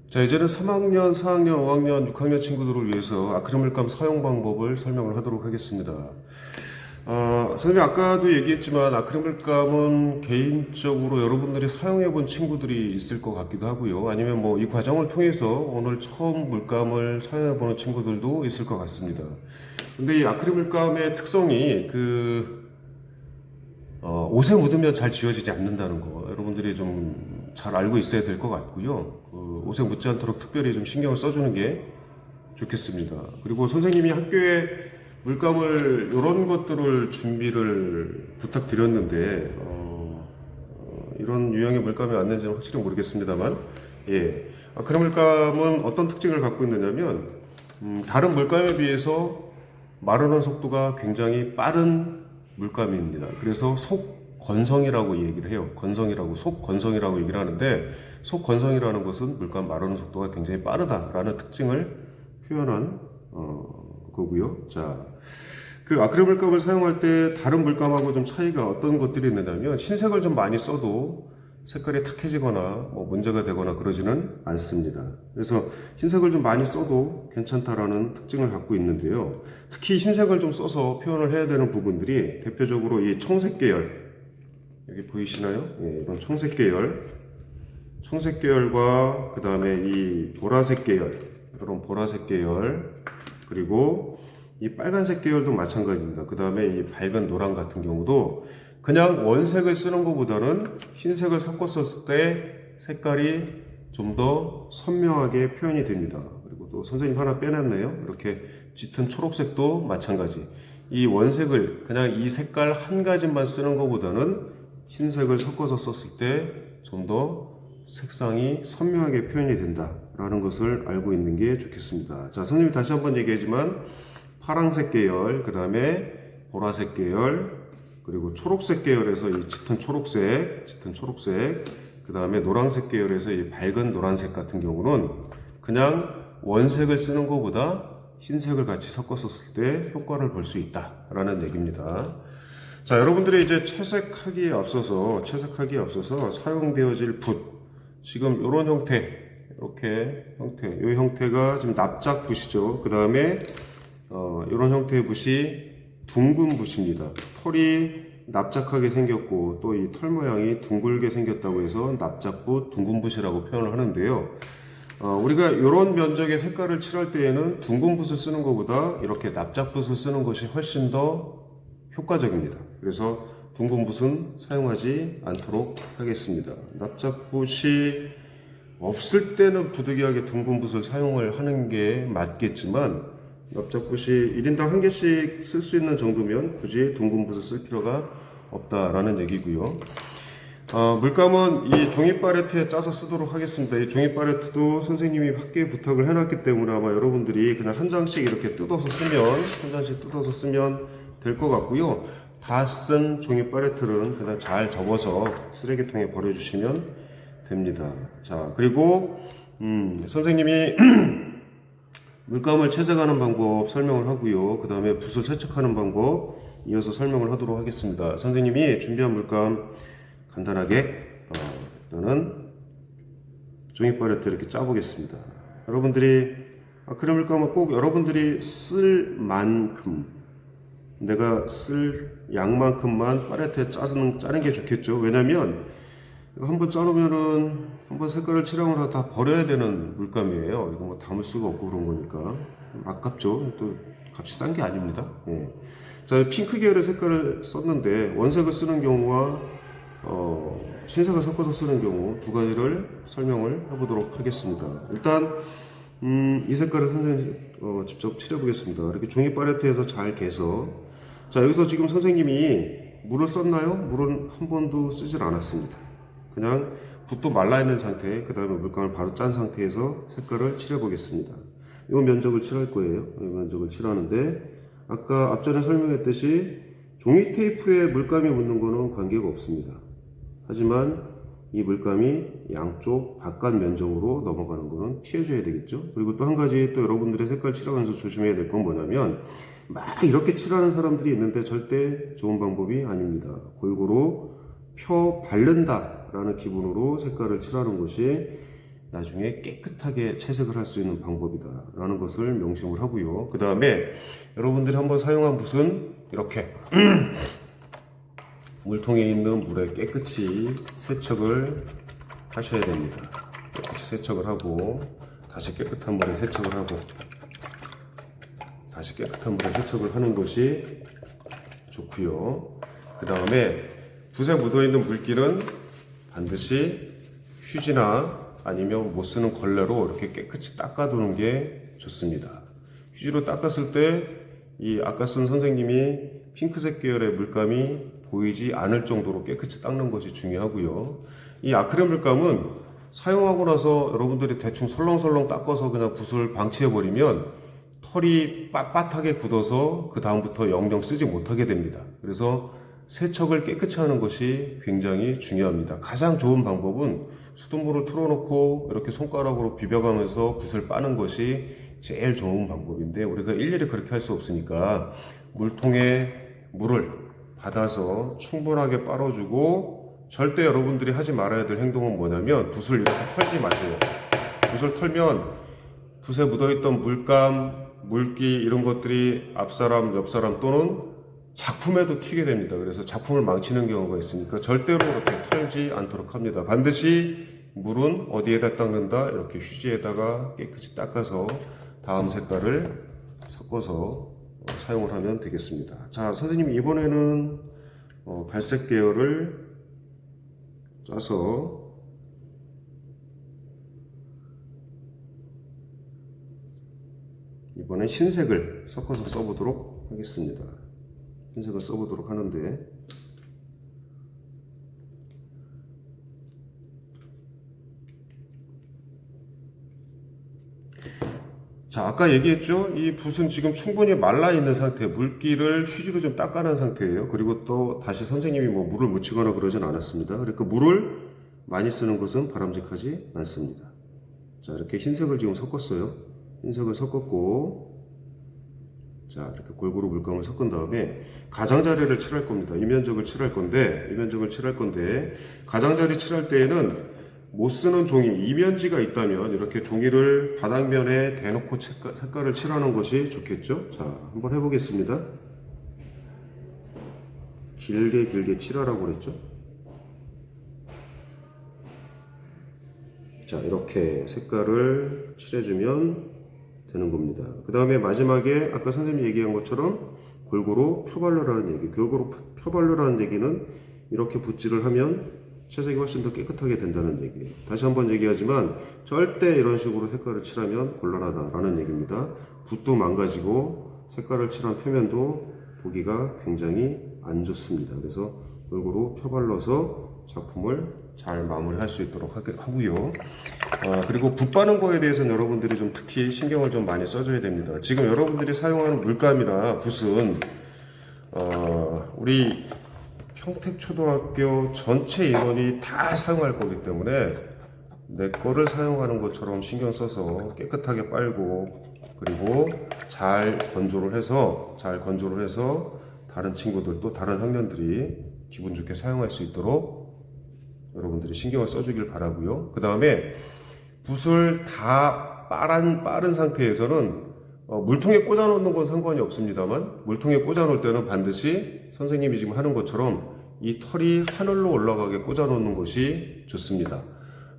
자, 이제는 3학년, 4학년, 5학년, 6학년 친구들을 위해서 아크릴 물감 사용 방법을 설명을 하도록 하겠습니다. 선생님 아까도 얘기했지만 아크릴 물감은 개인적으로 여러분들이 사용해 본 친구들이 있을 것 같기도 하고요. 아니면 뭐 이 과정을 통해서 오늘 처음 물감을 사용해 보는 친구들도 있을 것 같습니다. 근데 이 아크릴 물감의 특성이 옷에 묻으면 잘 지워지지 않는다는 거 여러분들이 좀 잘 알고 있어야 될 것 같고요. 옷에 묻지 않도록 특별히 좀 신경을 써주는 게 좋겠습니다. 그리고 선생님이 학교에 물감을 이런 것들을 준비를 부탁드렸는데 이런 유형의 물감이 왔는지는 확실히 모르겠습니다만 아크릴 물감은 어떤 특징을 갖고 있느냐면 다른 물감에 비해서 마르는 속도가 굉장히 빠른 물감입니다. 그래서 속건성이라고 얘기를 해요. 건성이라고, 속건성이라고 얘기를 하는데, 속건성이라는 것은 물감 마르는 속도가 굉장히 빠르다라는 특징을 표현한 거고요. 자, 그 아크릴 물감을 사용할 때 다른 물감하고 좀 차이가 어떤 것들이 있느냐면, 흰색을 좀 많이 써도 색깔이 탁해지거나 뭐 문제가 되거나 그러지는 않습니다. 그래서 흰색을 좀 많이 써도 괜찮다라는 특징을 갖고 있는데요. 특히 흰색을 좀 써서 표현을 해야 되는 부분들이 대표적으로 이 청색 계열, 여기 보이시나요? 이런 청색 계열과 그 다음에 이 보라색 계열, 이런 보라색 계열, 그리고 이 빨간색 계열도 마찬가지입니다. 그 다음에 이 밝은 노랑 같은 경우도 그냥 원색을 쓰는 것보다는 흰색을 섞었을 때 색깔이 좀 더 선명하게 표현이 됩니다. 그리고 또 선생님 하나 빼놨네요. 이렇게 짙은 초록색도 마찬가지. 이 원색을 그냥 이 색깔 한 가지만 쓰는 것보다는 흰색을 섞어서 썼을 때 좀 더 색상이 선명하게 표현이 된다라는 것을 알고 있는 게 좋겠습니다. 자, 선생님이 다시 한번 얘기하지만 파란색 계열, 그 다음에 보라색 계열, 그리고 초록색 계열에서 이 짙은 초록색, 그 다음에 노란색 계열에서 이 밝은 노란색 같은 경우는 그냥 원색을 쓰는 것보다 흰색을 같이 섞었을 때 효과를 볼 수 있다라는 얘기입니다. 자, 여러분들이 이제 채색하기에 앞서서 사용되어질 붓, 지금 이런 형태, 이 형태가 지금 납작 붓이죠. 그 다음에 이런 형태의 붓이 둥근 붓입니다. 털이 납작하게 생겼고 또 이 털 모양이 둥글게 생겼다고 해서 납작붓, 둥근붓이라고 표현을 하는데요. 우리가 이런 면적의 색깔을 칠할 때에는 둥근 붓을 쓰는 것보다 이렇게 납작붓을 쓰는 것이 훨씬 더 효과적입니다. 그래서 둥근 붓은 사용하지 않도록 하겠습니다. 납작붓이 없을 때는 부득이하게 둥근 붓을 사용을 하는 게 맞겠지만 납작붓이 1인당 한 개씩 쓸 수 있는 정도면 굳이 둥근 붓을 쓸 필요가 없다라는 얘기고요. 물감은 이 종이 팔레트에 짜서 쓰도록 하겠습니다. 이 종이 팔레트도 선생님이 학교에 부탁을 해놨기 때문에 아마 여러분들이 그냥 한 장씩 이렇게 뜯어서 쓰면 될 것 같고요. 다 쓴 종이 팔레트는 그냥 잘 접어서 쓰레기통에 버려주시면 됩니다. 자, 그리고 선생님이 물감을 채색하는 방법 설명을 하고요. 그 다음에 붓을 세척하는 방법 이어서 설명을 하도록 하겠습니다. 선생님이 준비한 물감 간단하게 일단은 종이 팔레트 이렇게 짜보겠습니다. 여러분들이 아크릴 물감은 꼭 여러분들이 쓸 만큼 내가 쓸 양만큼만 팔레트에 짜는 게 좋겠죠. 왜냐면 이거 한번 짜놓으면은 한번 색깔을 칠하고 나서 다 버려야 되는 물감이에요. 이거 뭐 담을 수가 없고 그런 거니까 아깝죠. 또 값이 싼 게 아닙니다. 자, 핑크 계열의 색깔을 썼는데 원색을 쓰는 경우와 흰색을 섞어서 쓰는 경우 두 가지를 설명을 해보도록 하겠습니다. 일단 이 색깔을 선생님 직접 칠해보겠습니다. 이렇게 종이 팔레트에서 잘 개서 자, 여기서 지금 선생님이 물을 썼나요? 물은 한 번도 쓰질 않았습니다. 그냥 붓도 말라있는 상태, 그 다음에 물감을 바로 짠 상태에서 색깔을 칠해보겠습니다. 이 면적을 칠할 거예요. 이 면적을 칠하는데 아까 앞전에 설명했듯이 종이 테이프에 물감이 묻는 거는 관계가 없습니다. 하지만 이 물감이 양쪽 바깥 면적으로 넘어가는 거는 피해줘야 되겠죠. 그리고 또 한 가지 또 여러분들의 색깔 칠하면서 조심해야 될 건 뭐냐면 막 이렇게 칠하는 사람들이 있는데 절대 좋은 방법이 아닙니다. 골고루 펴 바른다 라는 기분으로 색깔을 칠하는 것이 나중에 깨끗하게 채색을 할 수 있는 방법이다 라는 것을 명심을 하고요. 그 다음에 여러분들이 한번 사용한 붓은 이렇게 물통에 있는 물에 깨끗이 세척을 하셔야 됩니다. 깨끗이 세척을 하고 다시 깨끗한 물에 세척을 하고 다시 깨끗한 물에 세척을 하는 것이 좋고요. 그 다음에 붓에 묻어있는 물기는 반드시 휴지나 아니면 못 쓰는 걸레로 이렇게 깨끗이 닦아두는 게 좋습니다. 휴지로 닦았을 때 이 아까 쓴 선생님이 핑크색 계열의 물감이 보이지 않을 정도로 깨끗이 닦는 것이 중요하고요. 이 아크릴 물감은 사용하고 나서 여러분들이 대충 설렁설렁 닦아서 그냥 붓을 방치해버리면 털이 빳빳하게 굳어서 그 다음부터 영영 쓰지 못하게 됩니다. 그래서 세척을 깨끗이 하는 것이 굉장히 중요합니다. 가장 좋은 방법은 수돗물을 틀어놓고 이렇게 손가락으로 비벼가면서 붓을 빠는 것이 제일 좋은 방법인데 우리가 일일이 그렇게 할 수 없으니까 물통에 물을 받아서 충분하게 빨아주고 절대 여러분들이 하지 말아야 될 행동은 뭐냐면 붓을 이렇게 털지 마세요. 붓을 털면 붓에 묻어있던 물감, 물기 이런 것들이 앞사람, 옆사람 또는 작품에도 튀게 됩니다. 그래서 작품을 망치는 경우가 있으니까 절대로 이렇게 털지 않도록 합니다. 반드시 물은 어디에다 닦는다? 이렇게 휴지에다가 깨끗이 닦아서 다음 색깔을 섞어서 사용을 하면 되겠습니다. 자, 선생님이 이번에는 갈색 계열을 짜서 이번엔 흰색을 섞어서 써보도록 하겠습니다. 흰색을 써보도록 하는데 자, 아까 얘기했죠? 이 붓은 지금 충분히 말라 있는 상태, 물기를 휴지로 좀 닦아낸 상태예요. 그리고 또 다시 선생님이 뭐 물을 묻히거나 그러진 않았습니다. 그러니까 물을 많이 쓰는 것은 바람직하지 않습니다. 자, 이렇게 흰색을 지금 섞었어요. 흰색을 섞었고, 자, 이렇게 골고루 물감을 섞은 다음에 가장자리를 칠할 겁니다. 이면적을 칠할 건데, 가장자리 칠할 때에는 못 쓰는 종이, 이면지가 있다면 이렇게 종이를 바닥면에 대놓고 색깔을 칠하는 것이 좋겠죠? 자, 한번 해보겠습니다. 길게 칠하라고 그랬죠? 자, 이렇게 색깔을 칠해주면 되는 겁니다. 그 다음에 마지막에 아까 선생님이 얘기한 것처럼 골고루 펴발르라는 얘기. 골고루 펴발르라는 얘기는 이렇게 붓질을 하면 채색이 훨씬 더 깨끗하게 된다는 얘기예요. 다시 한번 얘기하지만 절대 이런 식으로 색깔을 칠하면 곤란하다라는 얘기입니다. 붓도 망가지고 색깔을 칠한 표면도 보기가 굉장히 안 좋습니다. 그래서 골고루 펴발라서 작품을 잘 마무리할 수 있도록 하고요. 그리고 붓 바는 거에 대해서는 여러분들이 좀 특히 신경을 좀 많이 써줘야 됩니다. 지금 여러분들이 사용하는 물감이나 붓은 우리 평택초등학교 전체 인원이 다 사용할 거기 때문에 내 거를 사용하는 것처럼 신경 써서 깨끗하게 빨고 그리고 잘 건조를 해서 다른 친구들도 다른 학년들이 기분 좋게 사용할 수 있도록 여러분들이 신경을 써주길 바라고요. 그 다음에 붓을 다 빠른 상태에서는 물통에 꽂아 놓는 건 상관이 없습니다만 물통에 꽂아 놓을 때는 반드시 선생님이 지금 하는 것처럼 이 털이 하늘로 올라가게 꽂아 놓는 것이 좋습니다.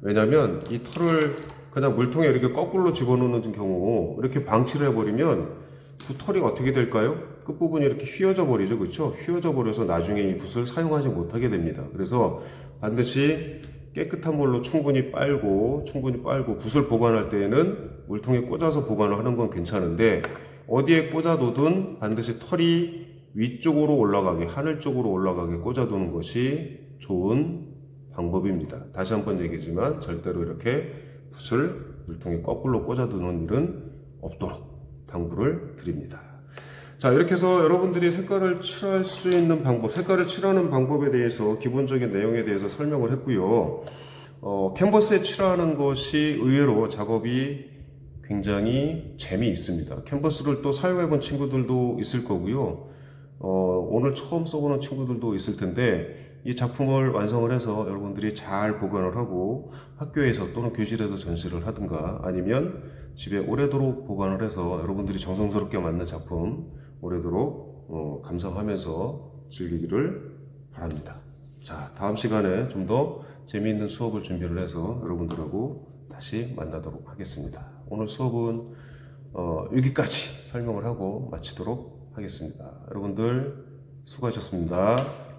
왜냐하면 이 털을 그냥 물통에 이렇게 거꾸로 집어넣는 경우 이렇게 방치를 해버리면 그 털이 어떻게 될까요? 끝부분이 이렇게 휘어져 버리죠. 그렇죠? 휘어져 버려서 나중에 이 붓을 사용하지 못하게 됩니다. 그래서 반드시 깨끗한 물로 충분히 빨고 붓을 보관할 때에는 물통에 꽂아서 보관을 하는 건 괜찮은데 어디에 꽂아두든 반드시 털이 위쪽으로 올라가게 하늘 쪽으로 올라가게 꽂아두는 것이 좋은 방법입니다. 다시 한번 얘기지만 절대로 이렇게 붓을 물통에 거꾸로 꽂아두는 일은 없도록 당부를 드립니다. 자, 이렇게 해서 여러분들이 색깔을 칠할 수 있는 방법, 색깔을 칠하는 방법에 대해서 기본적인 내용에 대해서 설명을 했고요. 캔버스에 칠하는 것이 의외로 작업이 굉장히 재미있습니다. 캔버스를 또 사용해 본 친구들도 있을 거고요. 오늘 처음 써보는 친구들도 있을 텐데 이 작품을 완성을 해서 여러분들이 잘 보관을 하고 학교에서 또는 교실에서 전시를 하든가 아니면 집에 오래도록 보관을 해서 여러분들이 정성스럽게 만든 작품 오래도록 감상하면서 즐기기를 바랍니다. 자, 다음 시간에 좀 더 재미있는 수업을 준비를 해서 여러분들하고 다시 만나도록 하겠습니다. 오늘 수업은 여기까지 설명을 하고 마치도록 하겠습니다. 여러분들 수고하셨습니다.